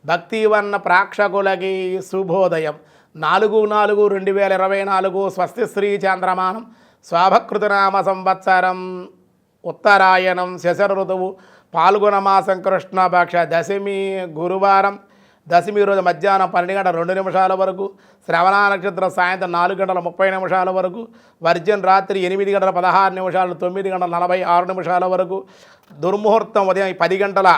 భక్తివన్న ప్రేక్షకులకి శుభోదయం 4/4/2024 స్వస్తి శ్రీ చంద్రమానం స్వాభకృతనామ సంవత్సరం ఉత్తరాయణం శశర ఋతువు పాల్గొన మాసం కృష్ణపక్ష దశమి గురువారం దశమి రోజు మధ్యాహ్నం 12:02 వరకు శ్రవణ నక్షత్రం సాయంత్రం 4:30 వరకు వర్జన్ రాత్రి 8:16 9:46 వరకు దుర్ముహూర్తం ఉదయం 10:10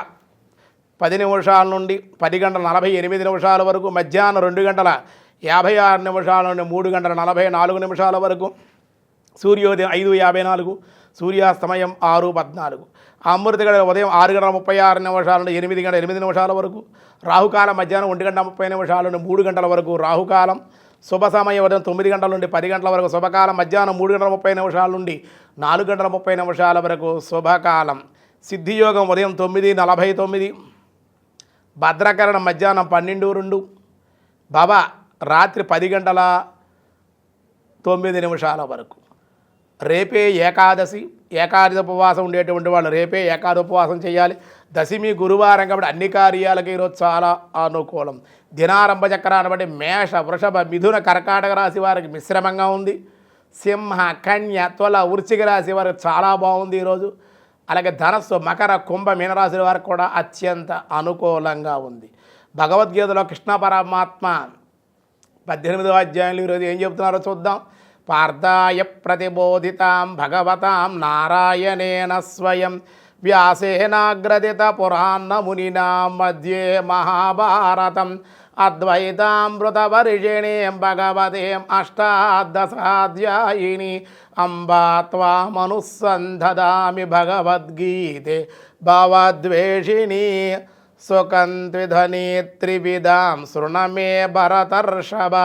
నుండి 10:48 వరకు మధ్యాహ్నం 2:56 నుండి 3:44 వరకు సూర్యోదయం 5:54 సూర్యాస్తమయం 6:14 అమృత గడియలు ఉదయం 6:36 నుండి 8:08 వరకు రాహుకాలం మధ్యాహ్నం 1:30 నుండి 3 గంటల వరకు రాహుకాలం శుభ సమయం ఉదయం 9 గంటల నుండి 10 గంటల వరకు శుభకాలం మధ్యాహ్నం 3:30 నుండి 4:30 వరకు శుభకాలం సిద్ధియోగం ఉదయం 9:49 భద్రకరణం మధ్యాహ్నం 12:02 భవ రాత్రి 10:09 వరకు రేపే ఏకాదశి ఉపవాసం ఉండేటువంటి వాళ్ళు రేపే ఏకాదశి ఉపవాసం చేయాలి. దశమి గురువారం కాబట్టి అన్ని కార్యాలకి ఈరోజు చాలా అనుకూలం. దినారంభ చక్రాన్ని బట్టి మేష వృషభ మిథున కర్కాటక రాశి వారికి మిశ్రమంగా ఉంది. సింహ కన్య తుల వృశ్చిక రాశి వారికి చాలా బాగుంది ఈరోజు. అలాగే ధనస్సు మకర కుంభ మీనరాశి వారికి కూడా అత్యంత అనుకూలంగా ఉంది. భగవద్గీతలో కృష్ణ పరమాత్మ 18వ అధ్యాయంలో ఈరోజు ఏం చెబుతున్నారో చూద్దాం. పార్థాయ ప్రతిబోధితాం భగవతాం నారాయణేన స్వయం వ్యాసేనాగ్రదిత పురాణ మునినా మధ్యే మహాభారతం అద్వైతామృతవర్షిణీం భగవతీం అష్టాదశాధ్యాయిని అంబా త్వామనుసంధదామి భగవద్గీతే భవద్వేషిణీ సుఖం త్విధనీ త్రివిధాం శృణమే భరతర్షభ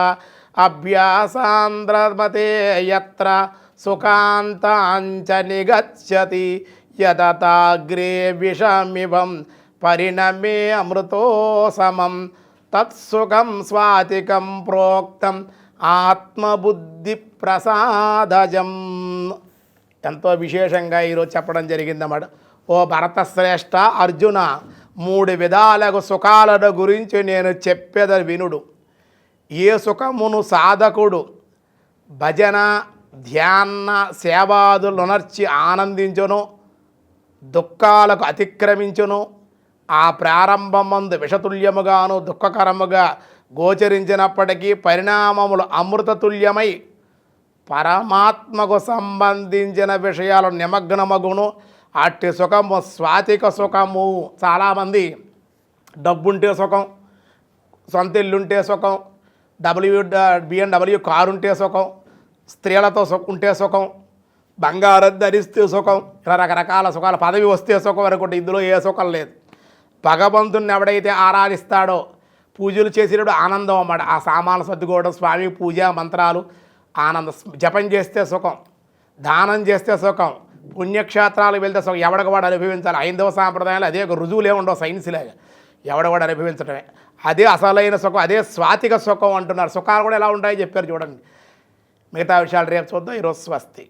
అభ్యాసాంధ్రమతే యత్ర సుఖాంతాంచ నిగచ్చతి యదతాగ్రే విషమివం పరిణమే అమృతో సమం తత్సుఖం స్వాతికం ప్రోక్తం ఆత్మబుద్ధి ప్రసాదజం. ఎంతో విశేషంగా ఈరోజు చెప్పడం జరిగిందన్నమాట. ఓ భరతశ్రేష్ఠ అర్జున, 3 విధాలకు సుఖాలను గురించి నేను చెప్పేదని వినుడు. ఏ సుఖమును సాధకుడు భజన ధ్యాన సేవాదులనర్చి ఆనందించును, దుఃఖాలకు అతిక్రమించును, ఆ ప్రారంభమందు విషతుల్యముగాను దుఃఖకరముగా గోచరించినప్పటికీ పరిణామములు అమృతతుల్యమై పరమాత్మకు సంబంధించిన విషయాలు నిమగ్నమగును. అట్టి సుఖము స్వాతిక సుఖము. చాలామంది డబ్బుంటే సుఖం, సొంత ఇల్లుంటే సుఖం, BMW కారు ఉంటే సుఖం, స్త్రీలతో ఉంటే సుఖం, బంగారం ధరిస్తే సుఖం, ఇలా రకరకాల సుఖాలు, పదవి వస్తే సుఖం అనుకుంటే ఇందులో ఏ సుఖం లేదు. భగవంతుని ఎవడైతే ఆరాధిస్తాడో పూజలు చేసేటప్పుడు ఆనందం అన్నమాట. ఆ సామాన్లు సర్దుకోవడం, స్వామి పూజ మంత్రాలు ఆనందం. జపం చేస్తే సుఖం, దానం చేస్తే సుఖం, పుణ్యక్షేత్రాలకు వెళ్తే సుఖం. ఎవడికి వాడు అనుభవించాలి. హైందవ సాంప్రదాయాలు అదే ఒక రుజువులే ఉండవు, సైన్స్ లాగా ఎవడవాడు అనుభవించడమే అదే అసలైన సుఖం, అదే స్వాతిక సుఖం అంటున్నారు. సుఖాలు కూడా ఎలా ఉంటాయో చెప్పారు చూడండి. మిగతా విషయాలు రేపు చూద్దాం. ఈరోజు స్వస్తి.